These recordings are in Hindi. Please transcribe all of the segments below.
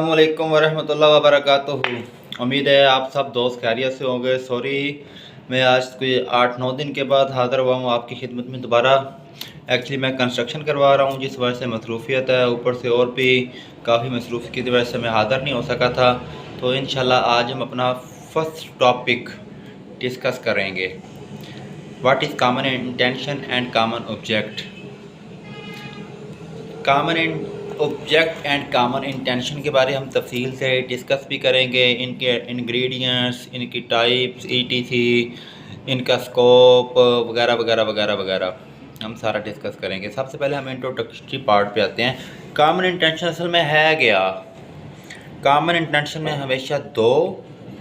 अस्सलामुअलैकुम वरहमतुल्लाहि वबरकातुहू। उम्मीद है आप सब दोस्त खैरियत से होंगे। सॉरी, मैं आज कोई 8-9 दिन के बाद हाज़िर हुआ हूँ आपकी खिदमत में दोबारा। एक्चुअली मैं कंस्ट्रक्शन करवा रहा हूँ, जिस वजह से मसरूफ़ियत है, ऊपर से और भी काफ़ी मसरूफ़ की वजह से मैं हाज़िर नहीं हो सका था। तो इंशाल्लाह आज हम अपना फर्स्ट टॉपिक डिस्कस करेंगे, what is common intention and common object. Common object and common intention के बारे हम तफसील से डिस्कस भी करेंगे, इनके इंग्रेडिएंट्स, इनकी टाइप्स, ईटीसी, इनका स्कोप वगैरह वगैरह वगैरह वगैरह हम सारा डिस्कस करेंगे। सबसे पहले हम इंट्रोडक्टरी पार्ट पे आते हैं। कॉमन इंटेंशन असल में है क्या? कॉमन इंटेंशन में हमेशा दो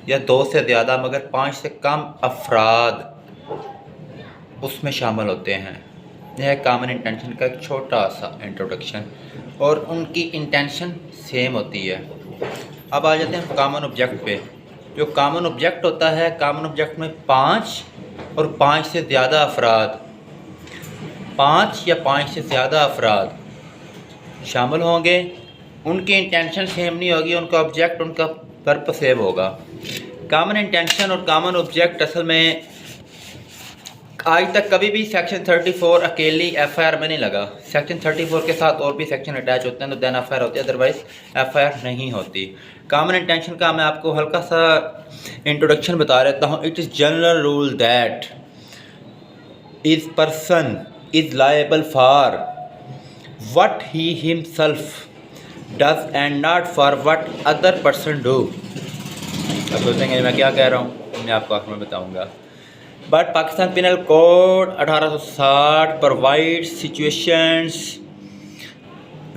या दो से ज़्यादा मगर 5 से कम अफराद उसमें शामिल होते हैं। यह कॉमन इंटेंशन का एक छोटा सा इंट्रोडक्शन, और उनकी इंटेंशन सेम होती है। अब आ जाते हैं कॉमन ऑब्जेक्ट पे। जो कॉमन ऑब्जेक्ट होता है, कॉमन ऑब्जेक्ट में 5 और 5 से ज़्यादा अफराद, 5 या 5 से ज़्यादा अफराद शामिल होंगे। उनकी इंटेंशन सेम नहीं होगी, उनका ऑब्जेक्ट, उनका पर्पस सेम होगा। कॉमन इंटेंशन और कॉमन ऑब्जेक्ट असल में आज तक कभी भी सेक्शन 34 अकेली एफआईआर में नहीं लगा। सेक्शन 34 के साथ और भी सेक्शन अटैच होते हैं तो देन एफआईआर होती है, अदरवाइज एफआईआर नहीं होती। कॉमन इंटेंशन का मैं आपको हल्का सा इंट्रोडक्शन बता देता हूँ। It is general rule that is person is liable for what he himself does and not for what other person do. अब सोचेंगे मैं क्या कह रहा हूँ, मैं आपको आखिर में बताऊँगा। But Pakistan Penal Code 1860 provides situations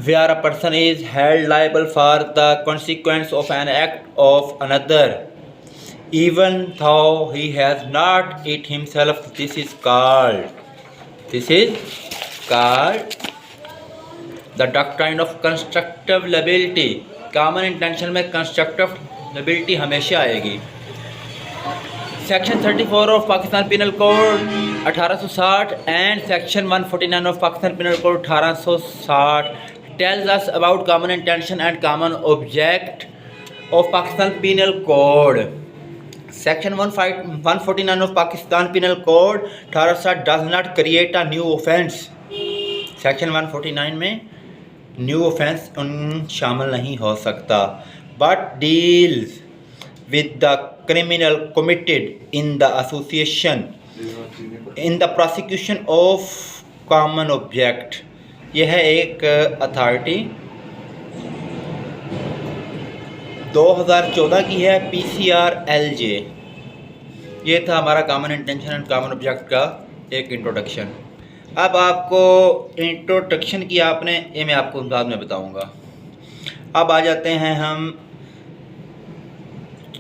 where a person is held liable for the consequence of an act of another, even though he has not it himself. This is called the doctrine of constructive liability. Common intention में constructive liability हमेशा आएगी। Section 34 of Pakistan penal code 1860 and section 149 of Pakistan penal code 1860 tells us about common intention and common object of Pakistan penal code. Section 149 of Pakistan penal code 1860 does not create a new offence. Section 149 में न्यू ऑफेंस शामिल नहीं हो सकता, but deals with the criminal committed in the association in the prosecution of common object। यह है एक अथॉरिटी 2014 की है, PCRLJ। ये था हमारा common intention and common object का एक इंट्रोडक्शन। अब आपको इंट्रोडक्शन किया आपने, ये मैं आपको बाद में बताऊंगा। अब आ जाते हैं हम,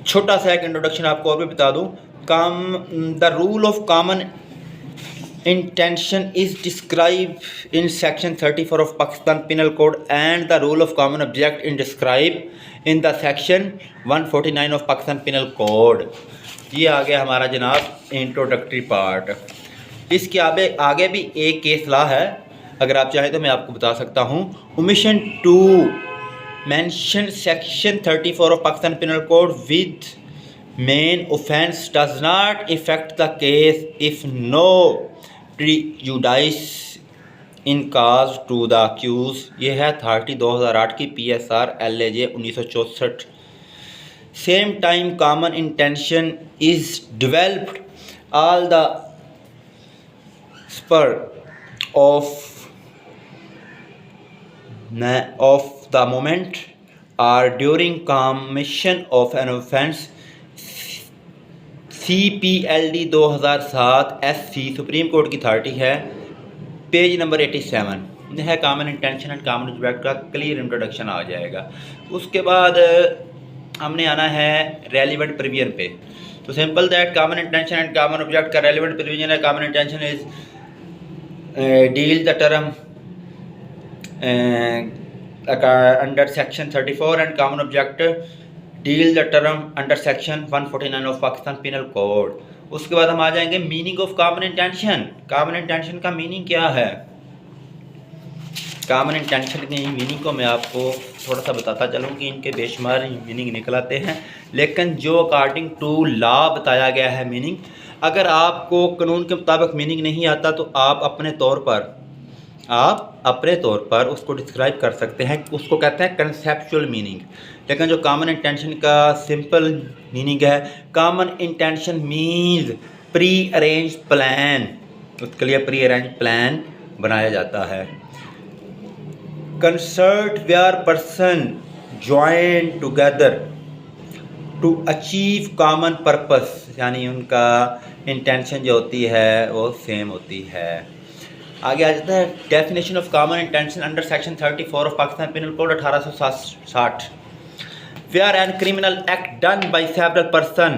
छोटा सा एक इंट्रोडक्शन आपको और भी बता दूं। The rule of common intention is describe in section 34 of Pakistan penal code and the rule of common object in describe in the section 149 of Pakistan penal code. ये आ गया हमारा जनाब इंट्रोडक्टरी पार्ट। इसके आगे भी एक केस लॉ है, अगर आप चाहें तो मैं आपको बता सकता हूँ। Omission 2 mentioned section 34 of Pakistan Penal Code with main offence does not affect the case if no prejudice in cause to the accused। ये है अथॉरिटी 2008 की PSR LAJ 1964। Same time common intention is developed all the spur of the moment or during commission of an offence। CPLD 2007 SC supreme court की अथॉरिटी है, पेज नंबर 87 है। Common intention and common object का क्लियर इंट्रोडक्शन आ जाएगा। उसके बाद हमने आना है रेलिवेंट प्रोविजन पे। तो simple that common intention and common object का रेलिवेंट प्रोविजन है। Common intention is deal the term under section 34 and common object deal the term under section 149 of Pakistan Penal Code। उसके बाद हम आ जाएंगे meaning of common intention. Common intention का मीनिंग क्या है? कॉमन इंटेंशन की मीनिंग को मैं आपको थोड़ा सा बताता चलूँ कि इनके बेशुमार मीनिंग निकल आते हैं, लेकिन जो अकॉर्डिंग टू लॉ बताया गया है मीनिंग, अगर आपको कानून के मुताबिक मीनिंग नहीं आता तो आप अपने तौर पर उसको डिस्क्राइब कर सकते हैं, उसको कहते हैं कंसेप्चुअल मीनिंग। लेकिन जो कॉमन इंटेंशन का सिंपल मीनिंग है, common intention means pre arrange plan, उसके लिए प्री अरेंज प्लान बनाया जाता है। Concert where person join together to achieve common purpose, यानी उनका इंटेंशन जो होती है वो सेम होती है। आगे आ जाता है definition of common intention under section 34 of Pakistan penal code 1860। Where an criminal act done by several person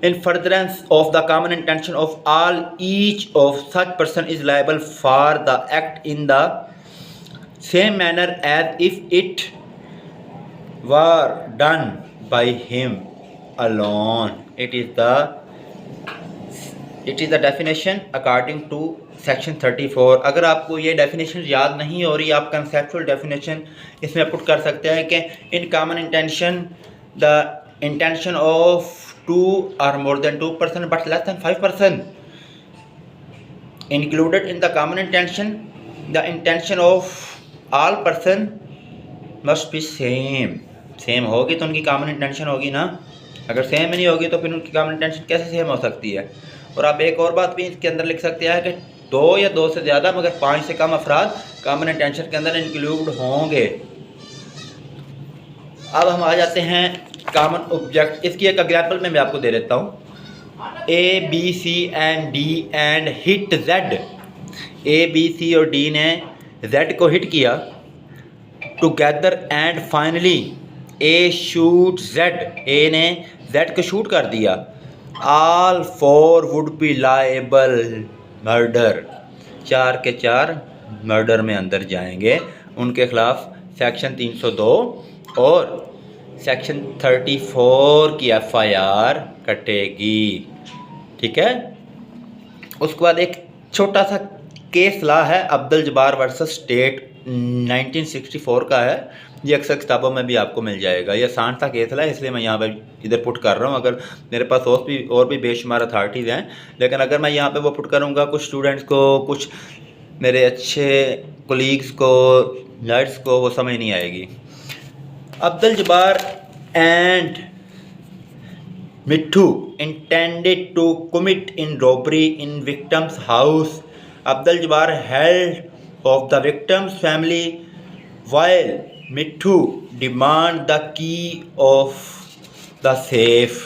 in furtherance of the common intention of all, each of such person is liable for the act in the same manner as if it were done by him alone. It is the definition according to section 34। अगर आपको ये डेफिनेशन याद नहीं हो रही, आप कंसेप्चुअल डेफिनेशन इसमें पुट कर सकते हैं कि in common intention the intention of 2 or more than 2 person but less than 5 person included in the common intention, the intention of all person must be same होगी तो उनकी कॉमन इंटेंशन होगी ना। अगर सेम नहीं होगी तो फिर उनकी कॉमन इंटेंशन कैसे सेम हो सकती है। और आप एक और बात भी इसके अंदर लिख सकते हैं कि 2 या 2 से ज़्यादा मगर 5 से कम अफराद कॉमन इंटेंशन के अंदर इंक्लूड होंगे। अब हम आ जाते हैं कॉमन ऑब्जेक्ट। इसकी एक एग्जाम्पल मैं आपको दे देता हूँ। A, B, C and D and hit Z। A, B, C और D ने Z को हिट किया together and finally A shoot Z। A ने Z को शूट कर दिया। All 4 would be liable murder. 4 के 4 मर्डर में अंदर जाएंगे। उनके खिलाफ सेक्शन 302 और सेक्शन 34 की FIR कटेगी। ठीक है। उसके बाद एक छोटा सा केस ला है अब्दुल जब्बार वर्सेस स्टेट 1964 का है। ये अक्सर किताबों में भी आपको मिल जाएगा। ये आसान सा केस ला है इसलिए मैं यहाँ पे इधर पुट कर रहा हूँ। अगर मेरे पास और भी बेशुमार अथॉरिटीज़ हैं, लेकिन अगर मैं यहाँ पे वो पुट करूँगा कुछ स्टूडेंट्स को, कुछ मेरे अच्छे कोलीग्स को, नर्स को वो समझ नहीं आएगी। Abdul Jabbar and Mithu intended to commit in robbery in victim's house. Abdul Jabbar held of the victim's family while Mithu demand the key of the safe.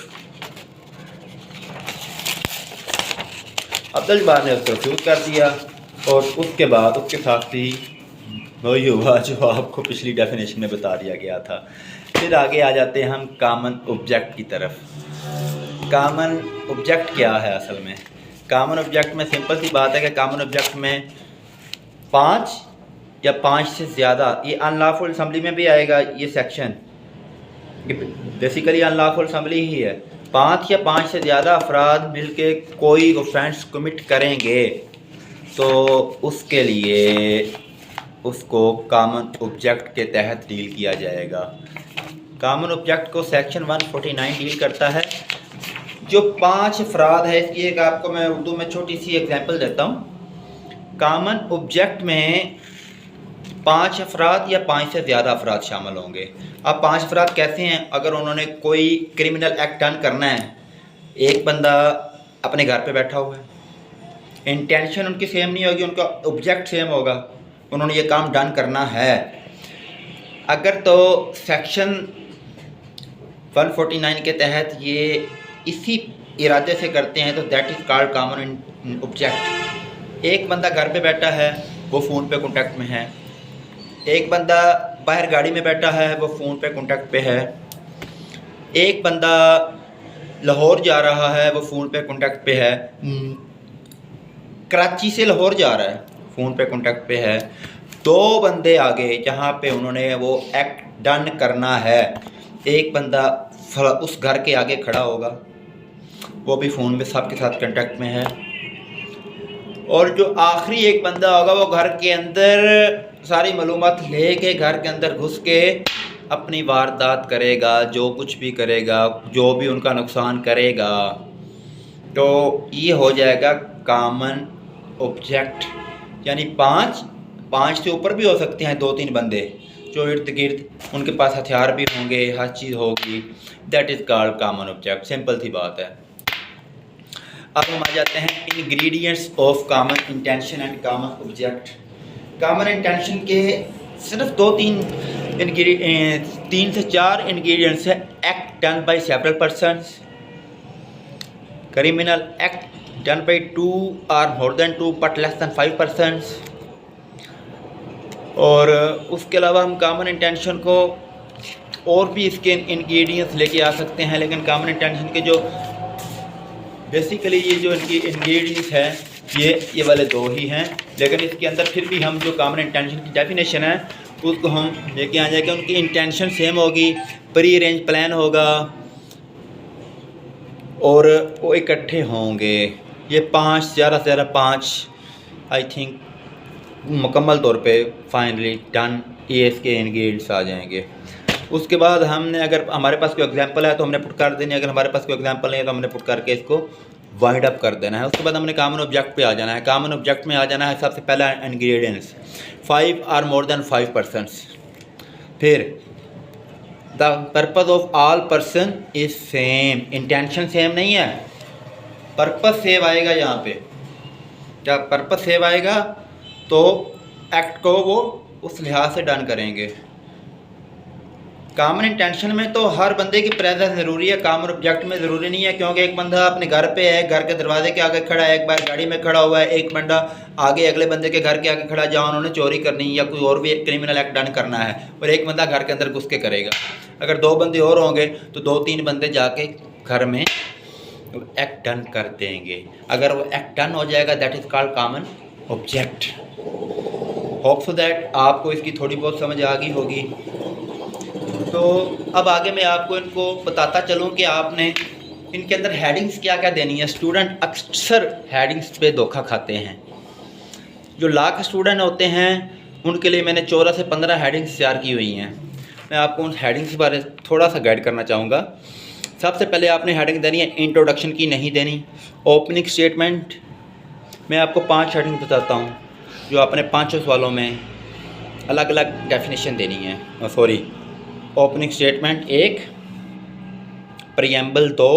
Abdul Jabbar ने उसको रिफ्यूज़ कर दिया और उसके बाद उसके साथ ही वही हुआ जो आपको पिछली डेफिनेशन में बता दिया गया था। फिर आगे आ जाते हैं हम कॉमन ऑब्जेक्ट की तरफ। कॉमन ऑब्जेक्ट क्या है असल में? कॉमन ऑब्जेक्ट में सिंपल सी बात है कि कॉमन ऑब्जेक्ट में 5 या 5 से ज़्यादा, ये अनलॉफुल असेंबली में भी आएगा ये सेक्शन, बेसिकली अनलॉफुल असेंबली ही है। 5 या 5 से ज़्यादा अफराद मिलके कोई ऑफेंस कमिट करेंगे तो उसके लिए उसको कॉमन ऑब्जेक्ट के तहत डील किया जाएगा। कॉमन ऑब्जेक्ट को सेक्शन 149 डील करता है। जो 5 अफराद है, इसकी एक आपको मैं उर्दू में छोटी सी एग्जांपल देता हूँ। कॉमन ऑब्जेक्ट में 5 अफराद या 5 से ज़्यादा अफराद शामिल होंगे। अब 5 अफराद कैसे हैं? अगर उन्होंने कोई क्रिमिनल एक्ट डन करना है, एक बंदा अपने घर पे बैठा हुआ है, इंटेंशन उनकी सेम नहीं होगी, उनका ऑब्जेक्ट सेम होगा, उन्होंने ये काम डन करना है। अगर तो सेक्शन 149 के तहत ये इसी इरादे से करते हैं तो that is called common object. एक बंदा घर पे बैठा है, वो फ़ोन पे कॉन्टैक्ट में है। एक बंदा बाहर गाड़ी में बैठा है, वो फ़ोन पे कॉन्टैक्ट पे है। एक बंदा लाहौर जा रहा है, वो फ़ोन पे कॉन्टैक्ट पे है। कराची से लाहौर जा रहा है, फ़ोन पे कॉन्टैक्ट पे है। 2 बंदे आगे जहाँ पे उन्होंने वो एक्ट डन करना है, एक बंदा उस घर के आगे खड़ा होगा, वो भी फ़ोन में सबके साथ कॉन्टैक्ट में है। और जो आखिरी एक बंदा होगा वो घर के अंदर सारी मालूमात लेके घर के अंदर घुस के अपनी वारदात करेगा, जो कुछ भी करेगा, जो भी उनका नुकसान करेगा, तो ये हो जाएगा कॉमन ऑब्जेक्ट। यानी पाँच से ऊपर भी हो सकते हैं, 2-3 बंदे जो इर्द गिर्द उनके पास हथियार भी होंगे, हर चीज़ होगी, that is called common object. Simple सी बात है। अब हम आ जाते हैं ingredients of common intention and common object. Common intention के सिर्फ 3 से 4 इंग्रेडिएंट्स है। Act done by several persons, criminal act done by 2 or more than 2 but less than 5 persons। और उसके अलावा हम कॉमन इंटेंशन को और भी इसके इंग्रेडिएंट्स लेके आ सकते हैं, लेकिन कॉमन इंटेंशन के जो बेसिकली ये जो इनकी इंग्रेडिएंट्स हैं ये वाले 2 ही हैं, लेकिन इसके अंदर फिर भी हम जो कॉमन इंटेंशन की डेफिनेशन है उसको हम लेके आ जाएंगे। उनकी इंटेंशन सेम होगी, प्री अरेंज प्लान होगा और वो इकट्ठे होंगे। ये 5 ज़्यादा से ज़्यादा 5 आई थिंक मुकम्मल तौर पे फाइनली डन ये इसके इंग्रेडिएंट्स आ जाएंगे। उसके बाद हमने अगर हमारे पास कोई एग्जांपल है तो हमने पुट कर देनी है, अगर हमारे पास कोई एग्जांपल नहीं है तो हमने पुट करके इसको वाइड अप कर देना है। उसके बाद हमने कॉमन ऑब्जेक्ट पे आ जाना है। कॉमन ऑब्जेक्ट में आ जाना है सबसे पहला ingredients 5 or more than 5 persons। फिर the purpose of all person is same, intention same नहीं है, पर्पज़ सेम आएगा यहाँ पे। जब पर्पज़ सेम आएगा तो एक्ट को वो उस लिहाज से डन करेंगे। कॉमन इंटेंशन में तो हर बंदे की प्रेजेंस ज़रूरी है, कॉमन ऑब्जेक्ट में ज़रूरी नहीं है, क्योंकि एक बंदा अपने घर पे है, घर के दरवाजे के आगे खड़ा है, एक बार गाड़ी में खड़ा हुआ है, एक बंदा आगे अगले बंदे के घर के आगे खड़ा है जहाँ उन्होंने चोरी करनी या कोई और भी क्रिमिनल एक्ट डन करना है, और एक बंदा घर के अंदर घुस के करेगा। अगर 2 बंदे और होंगे तो 2-3 बंदे जाके घर में एक्ट डन कर देंगे। अगर वो एक्ट डन हो जाएगा that is called common object. Hope so that आपको इसकी थोड़ी बहुत समझ आ गई होगी। तो अब आगे मैं आपको इनको बताता चलूँ कि आपने इनके अंदर हेडिंग्स क्या क्या देनी है। स्टूडेंट अक्सर हेडिंग्स पे धोखा खाते हैं। जो लॉ के स्टूडेंट होते हैं उनके लिए मैंने 14 से 15 हेडिंग्स तैयार की हुई हैं। मैं आपको उन हेडिंग्स के बारे में थोड़ा सा गाइड करना चाहूँगा। सबसे पहले आपने हेडिंग देनी है, इंट्रोडक्शन की नहीं देनी। ओपनिंग स्टेटमेंट मैं आपको 5 हेडिंग बताता हूँ जो आपने 5 सवालों में अलग अलग डेफिनेशन देनी है। Sorry, opening statement 1, preamble 2,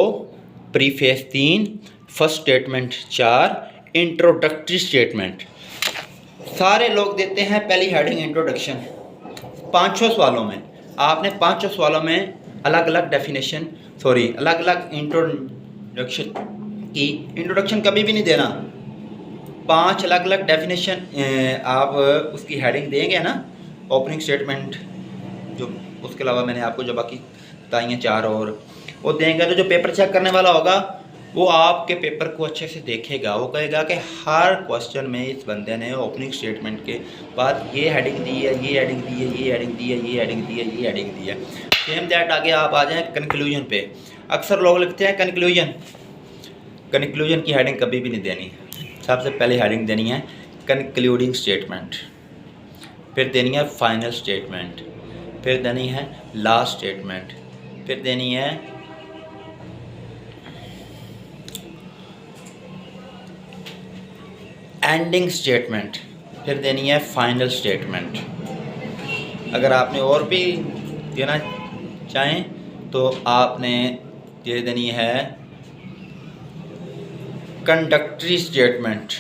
preface 3, first statement 4, introductory statement. सारे लोग देते हैं पहली हेडिंग इंट्रोडक्शन। 5 सवालों में आपने 5 सवालों में अलग अलग डेफिनेशन अलग अलग इंट्रोडक्शन की। इंट्रोडक्शन कभी भी नहीं देना, 5 अलग अलग डेफिनेशन आप उसकी हेडिंग देंगे ना ओपनिंग स्टेटमेंट जो, उसके अलावा मैंने आपको जो बाकी बताई हैं 4 और वो देंगे तो जो पेपर चेक करने वाला होगा वो आपके पेपर को अच्छे से देखेगा। वो कहेगा कि हर क्वेश्चन में इस बंदे ने ओपनिंग स्टेटमेंट के बाद ये हेडिंग दी है, ये हेडिंग दी है, ये हेडिंग दी है, ये हेडिंग दी है, ये हेडिंग दी है। सेम दैट आगे आप आ जाएँ कंक्लूजन पे। अक्सर लोग लिखते हैं कंक्लूजन की हेडिंग कभी भी नहीं देनी। सबसे पहले हेडिंग देनी है कंक्लूडिंग स्टेटमेंट, फिर देनी है फाइनल स्टेटमेंट, फिर देनी है लास्ट स्टेटमेंट, फिर देनी है एंडिंग स्टेटमेंट, फिर देनी है फाइनल स्टेटमेंट। अगर आपने और भी देना चाहें तो आपने ये देनी है कंडक्टरी स्टेटमेंट।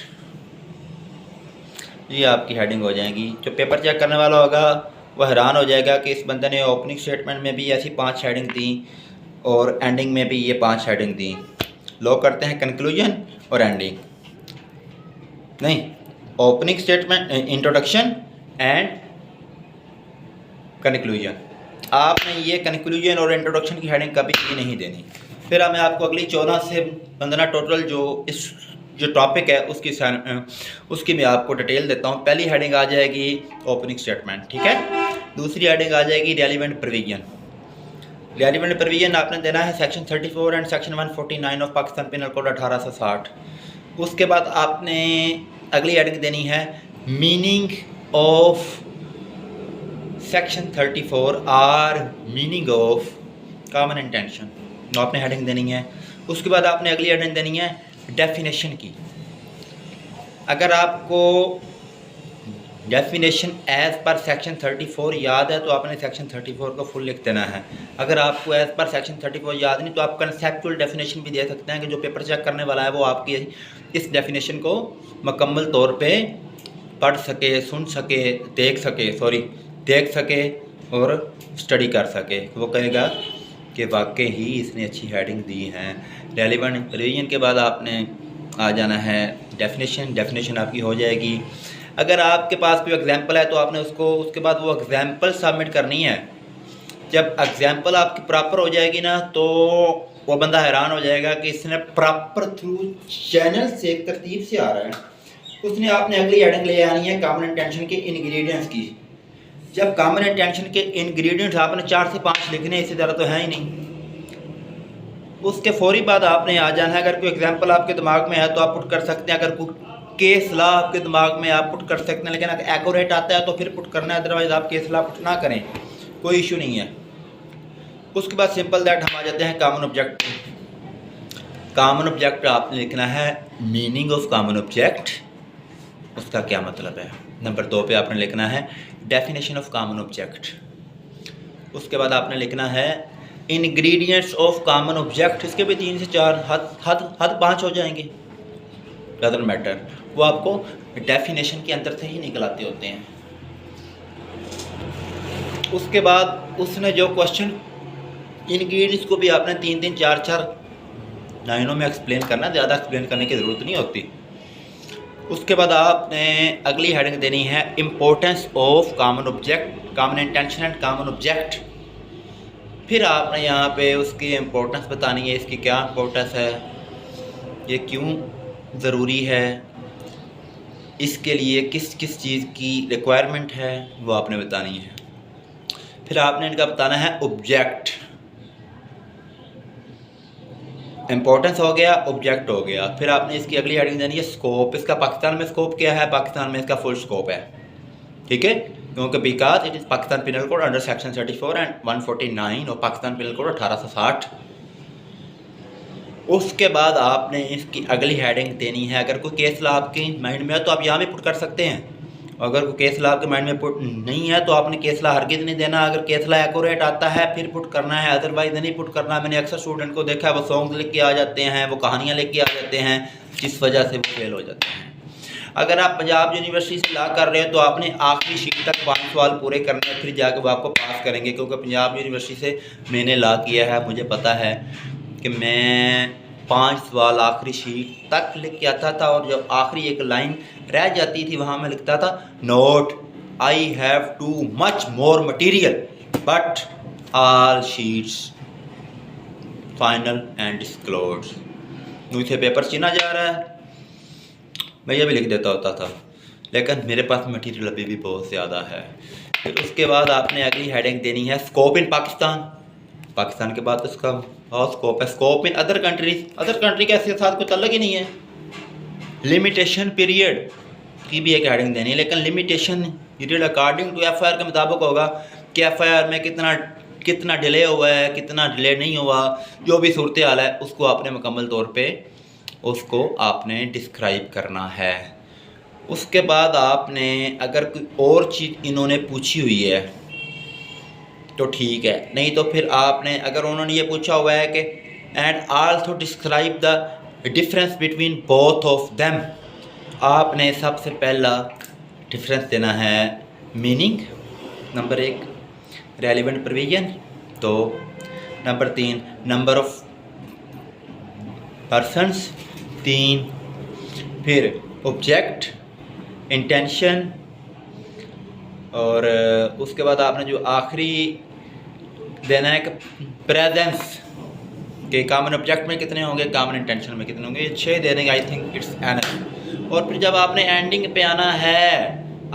ये आपकी हेडिंग हो जाएगी। जो पेपर चेक करने वाला होगा वह हैरान हो जाएगा कि इस बंदे ने ओपनिंग स्टेटमेंट में भी ऐसी 5 हेडिंग दी और एंडिंग में भी ये 5 हेडिंग दी। लोग करते हैं कंक्लूजन और एंडिंग, नहीं, opening statement, introduction and conclusion. आपने ये कंक्लूजन और इंट्रोडक्शन की हेडिंग कभी भी नहीं देनी। फिर मैं आपको अगली 14 से 15 टोटल जो टॉपिक है उसकी मैं आपको डिटेल देता हूँ। पहली हेडिंग आ जाएगी ओपनिंग स्टेटमेंट, ठीक है। दूसरी हेडिंग आ जाएगी रेलिवेंट प्रोविजन। रेलिवेंट प्रोविजन आपने देना है section 34 and section 149 of Pakistan penal code 1860। उसके बाद आपने अगली हेडिंग देनी है meaning of section 34 or meaning of common intention, आपने हेडिंग देनी है। उसके बाद आपने अगली हेडिंग देनी है डेफिनेशन की। अगर आपको डेफिनेशन एज पर सेक्शन 34 याद है तो आपने सेक्शन 34 को फुल लिख देना है। अगर आपको एज पर सेक्शन 34 याद नहीं तो आप कंसेप्चुअल डेफिनेशन भी दे सकते हैं कि जो पेपर चेक करने वाला है वो आपकी इस डेफिनेशन को मुकम्मल तौर पे पढ़ सके, सुन सके, देख सके और स्टडी कर सके। वो कहेगा कि वाकई ही इसने अच्छी हेडिंग दी है। रेलिवेंट रिवीजन के बाद आपने आ जाना है डेफिनेशन आपकी हो जाएगी। अगर आपके पास कोई एग्जांपल है तो आपने उसके बाद वो एग्जांपल सबमिट करनी है। जब एग्जांपल आपकी प्रॉपर हो जाएगी ना तो वो बंदा हैरान हो जाएगा कि इसने प्रॉपर थ्रू चैनल से एक तरतीब से आ रहा है। उसने आपने अगली हेडिंग ले आनी है कॉमन इंटेंशन के इंग्रेडिएंट्स की। जब कॉमन इंटेंशन के इंग्रेडिएंट्स आपने 4 से 5 लिखने, इससे ज़्यादा तो है ही नहीं। उसके फौरी बाद आपने आ जाना है। अगर कोई एग्जांपल आपके दिमाग में है तो आप पुट कर सकते हैं। अगर कोई केस लॉ आपके दिमाग में आप पुट कर सकते हैं, लेकिन अगर एक्यूरेट आता है तो फिर पुट करना है, अदरवाइज आप केस लॉ पुट ना करें, कोई इशू नहीं है। उसके बाद सिंपल दैट हम आ जाते हैं कॉमन ऑब्जेक्ट। कॉमन ऑब्जेक्ट आपने लिखना है मीनिंग ऑफ कॉमन ऑब्जेक्ट, उसका क्या मतलब है। नंबर 2 पे आपने लिखना है डेफिनेशन ऑफ कॉमन ऑब्जेक्ट। उसके बाद आपने लिखना है इंग्रेडिएंट्स ऑफ कॉमन ऑब्जेक्ट। इसके भी 3 से 4 हद 5 हो जाएंगे, डजंट मैटर, वो आपको डेफिनेशन के अंदर से ही निकल आते होते हैं। उसके बाद उसने जो क्वेश्चन इंग्रेडिएंट्स को भी आपने 3-3, 4-4 लाइनों में एक्सप्लेन करना, ज़्यादा एक्सप्लेन करने की ज़रूरत नहीं होती। उसके बाद आपने अगली हेडिंग देनी है importance of common object, common intention and common object. फिर आपने यहाँ पे उसकी इम्पोर्टेंस बतानी है, इसकी क्या इम्पोर्टेंस है, ये क्यों ज़रूरी है, इसके लिए किस किस चीज़ की रिक्वायरमेंट है, वो आपने बतानी है। फिर आपने इनका बताना है ऑब्जेक्ट। इम्पोर्टेंस हो गया, ऑब्जेक्ट हो गया। फिर आपने इसकी अगली हेडिंग देनी है स्कोप। इसका पाकिस्तान में स्कोप क्या है, पाकिस्तान में इसका फुल स्कोप है, ठीक है, क्योंकि because it is Pakistan penal code under section 34 and 149 और पाकिस्तान पिनल कोड 1860। उसके बाद आपने इसकी अगली हेडिंग देनी है, अगर कोई केस लॉ आपके माइंड में है तो आप यहाँ भी पुट कर सकते हैं। अगर कोई केस लॉ आपके माइंड में पुट नहीं है तो आपने केस लॉ हरगिज़ नहीं देना। अगर केस लॉ एक्यूरेट आता है फिर पुट करना है, अदरवाइज नहीं पुट करना। मैंने अक्सर स्टूडेंट को देखा है वो सॉन्ग्स लिख के आ जाते हैं, वो कहानियाँ लिख के आ जाते हैं, जिस वजह से वो फेल हो जाते हैं। अगर आप पंजाब यूनिवर्सिटी से लॉ कर रहे हैं तो आपने आखिरी शीट तक 5 सवाल पूरे करने हैं, फिर जाकर वो आपको पास करेंगे। क्योंकि पंजाब यूनिवर्सिटी से मैंने लॉ किया है, मुझे पता है कि मैं 5 सवाल आखिरी शीट तक लिख के आता था और जब आखिरी एक लाइन रह जाती थी वहाँ मैं लिखता था note I have too much more material but all sheets final and disclose. मुझे पेपर चीना जा रहा है, मैं ये भी लिख देता होता था, लेकिन मेरे पास मटीरियल अभी भी बहुत ज़्यादा है। फिर उसके बाद आपने अगली हेडिंग देनी है स्कोप इन पाकिस्तान। पाकिस्तान के बाद तो उसका बहुत स्कोप है। Scope in other countries, other country के ऐसे साथ कुछ अलग ही नहीं है। लिमिटेशन पीरियड की भी एक हेडिंग देनी है, लेकिन limitation period according to FIR के मुताबिक होगा कि एफआईआर में कितना डिले हुआ है, कितना डिले नहीं हुआ, जो भी सूरत हाल है उसको आपने मुकम्मल तौर पे उसको आपने डिस्क्राइब करना है। उसके बाद आपने अगर कोई और चीज़ इन्होंने पूछी हुई है तो ठीक है, नहीं तो फिर आपने अगर उन्होंने ये पूछा हुआ है कि and also describe the difference between both of them, आपने सबसे पहला डिफरेंस देना है meaning, number 1 relevant provision, 2 number 3 number of persons, 3 फिर ऑब्जेक्ट, इंटेंशन, और उसके बाद आपने जो आखिरी देना है कि प्रेजेंस के कॉमन ऑब्जेक्ट में कितने होंगे, कॉमन इंटेंशन में कितने होंगे, ये 6 दे देंगे। I think it's enough. और फिर जब आपने एंडिंग पे आना है,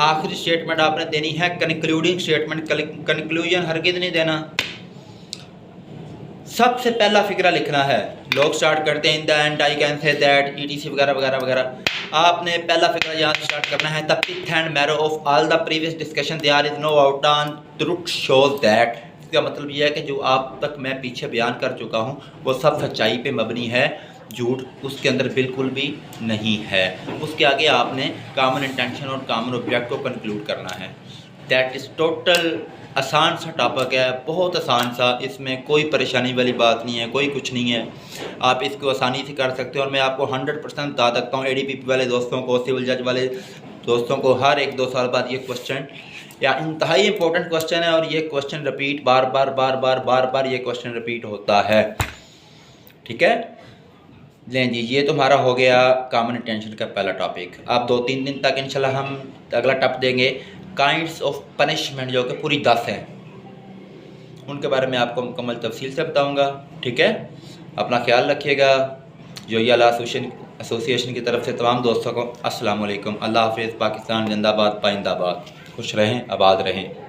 आखिरी स्टेटमेंट आपने देनी है कंक्लूडिंग स्टेटमेंट। कंक्लूजन हरगिज़ नहीं देना। सबसे पहला फिक्रा लिखना है। लोग स्टार्ट करते हैं in the and I can say that, etc वगैरह वगैरह वगैरह। आपने पहला फिक्र यहाँ से स्टार्ट करना है। The pith and marrow of all the previous discussion there is no out on truth shows that. इसका मतलब यह है कि जो आप तक मैं पीछे बयान कर चुका हूँ वो सब सच्चाई पे मबनी है, झूठ उसके अंदर बिल्कुल भी नहीं है। उसके आगे आपने कॉमन इंटेंशन और कॉमन ऑब्जेक्ट को कंक्लूड करना है। दैट इज़ टोटल आसान सा टॉपिक है, बहुत आसान सा, इसमें कोई परेशानी वाली बात नहीं है, कोई कुछ नहीं है, आप इसको आसानी से कर सकते हो। और मैं आपको 100% बता सकता हूँ ADPP वाले दोस्तों को, सिविल जज वाले दोस्तों को, हर 1-2 साल बाद ये क्वेश्चन या इंतहाई इंपॉर्टेंट क्वेश्चन है और ये क्वेश्चन रिपीट बार बार ये क्वेश्चन रिपीट होता है। ठीक है, लें जी, ये तो हमारा हो गया कॉमन इंटेंशन का पहला टॉपिक। अब 2-3 दिन तक इंशाल्लाह हम अगला टॉपिक देंगे काइंड्स ऑफ पनिशमेंट, जो कि पूरी 10 हैं, उनके बारे में आपको मुकम्मल तफसील से बताऊंगा। ठीक है, अपना ख्याल रखिएगा। जोइया लॉ एसोसिएशन की तरफ से तमाम दोस्तों को अस्सलाम वालेकुम। अल्लाह हाफ़िज़। पाकिस्तान जिंदाबाद, पाइंदाबाद। खुश रहें, आबाद रहें।